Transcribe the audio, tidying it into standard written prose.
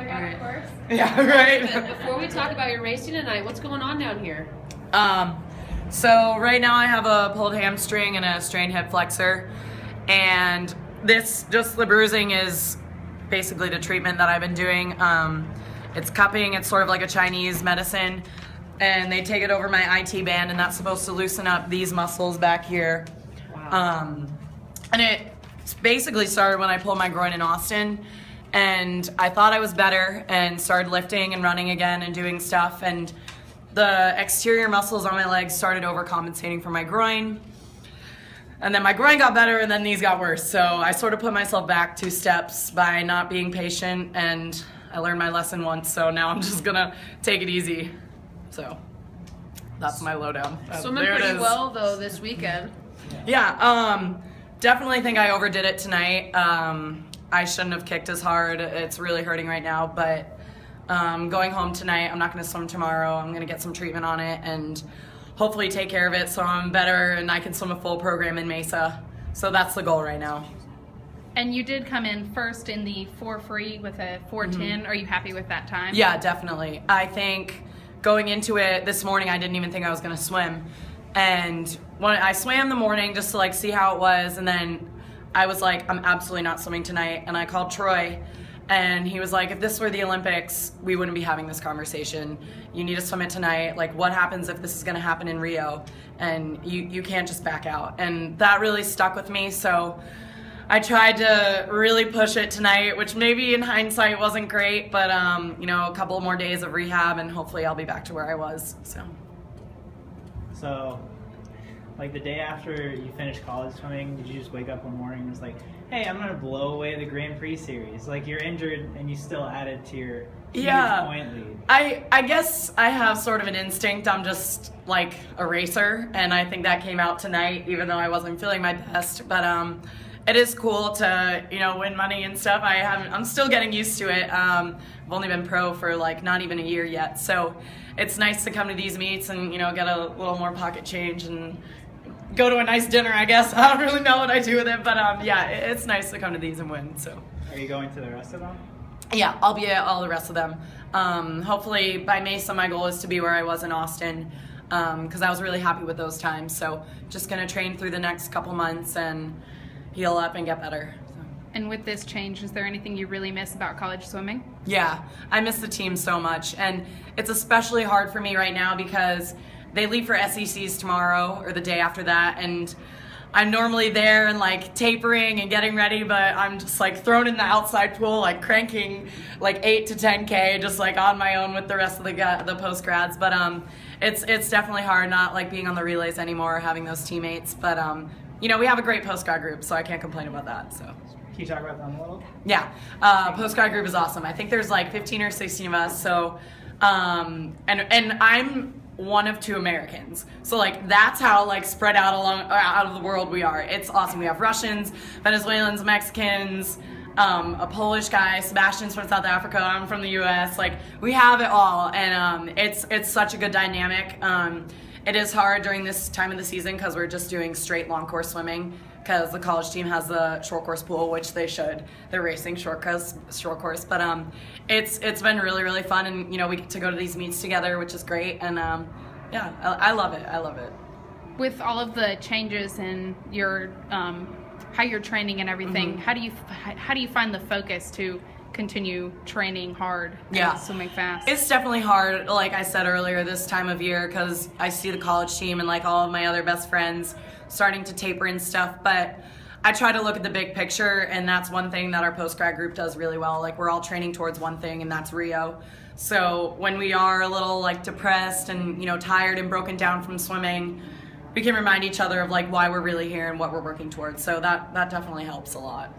other guy, of course. Yeah, right. But before we talk about your racing tonight, what's going on down here? So right now I have a pulled hamstring and a strained hip flexor, and the bruising is basically the treatment that I've been doing. It's cupping. It's sort of like a Chinese medicine, and they take it over my IT band, and that's supposed to loosen up these muscles back here. Wow. And it basically started when I pulled my groin in Austin, and I thought I was better and started lifting and running again and doing stuff, and the exterior muscles on my legs started overcompensating for my groin. And then my groin got better, and then these got worse. So I sort of put myself back 2 steps by not being patient, and I learned my lesson once, so now I'm just gonna take it easy. So that's my lowdown. Swimming pretty well though this weekend. Yeah, definitely think I overdid it tonight. I shouldn't have kicked as hard. It's really hurting right now, but going home tonight, I'm not gonna swim tomorrow. I'm gonna get some treatment on it and hopefully take care of it so I'm better and I can swim a full program in Mesa. So that's the goal right now. And you did come in first in the 4 free with a 4:10. Are you happy with that time? Yeah, definitely. I think going into it this morning, I didn't even think I was gonna swim. And when I swam the morning just to like see how it was, and then I was like, I'm absolutely not swimming tonight. And I called Troy, and he was like, if this were the Olympics, we wouldn't be having this conversation. You need to swim it tonight. Like, what happens if this is gonna happen in Rio? And you can't just back out. And that really stuck with me, so I tried to really push it tonight, which maybe in hindsight wasn't great, but you know, a couple more days of rehab and hopefully I'll be back to where I was. So, like the day after you finished college swimming, did you just wake up one morning and was like, hey, I'm gonna blow away the Grand Prix series? Like, you're injured and you still added to your huge point lead. I guess I have sort of an instinct. I'm just like a racer, and I think that came out tonight, even though I wasn't feeling my best. But it is cool to, you know, win money and stuff. I'm still getting used to it. I've only been pro for like not even a year yet, so it's nice to come to these meets and, you know, get a little more pocket change and go to a nice dinner, I guess. I don't really know what I do with it, but yeah, it's nice to come to these and win. So. Are you going to the rest of them? Yeah, I'll be at all the rest of them. Hopefully by Mesa, my goal is to be where I was in Austin, because I was really happy with those times. So just gonna train through the next couple months and heal up and get better. And with this change, is there anything you really miss about college swimming? Yeah, I miss the team so much, and it's especially hard for me right now because they leave for SECs tomorrow or the day after that, and I'm normally there and like tapering and getting ready, but I'm just like thrown in the outside pool, like cranking like 8 to 10K, just like on my own with the rest of the post grads. But it's definitely hard not like being on the relays anymore, having those teammates. But you know, we have a great post grad group, so I can't complain about that. So. Can you talk about them a little? Yeah, post grad group is awesome. I think there's like 15 or 16 of us. So, and I'm one of 2 Americans. So like that's how like spread out out of the world we are. It's awesome. We have Russians, Venezuelans, Mexicans, a Polish guy, Sebastian's from South Africa, I'm from the US. Like we have it all, and it's such a good dynamic. It is hard during this time of the season because we're just doing straight long course swimming, because the college team has the short course pool, which they should. They're racing short course, but it's been really fun, and you know, we get to go to these meets together, which is great, and yeah, I love it. I love it. With all of the changes in your how you're training and everything, how do you find the focus to continue training hard and swimming fast? It's definitely hard, like I said earlier, this time of year, because I see the college team and like all of my other best friends starting to taper and stuff, but I try to look at the big picture, and that's one thing that our post-grad group does really well. Like we're all training towards one thing, and that's Rio. So when we are a little like depressed and, you know, tired and broken down from swimming, we can remind each other of like why we're really here and what we're working towards. So that definitely helps a lot.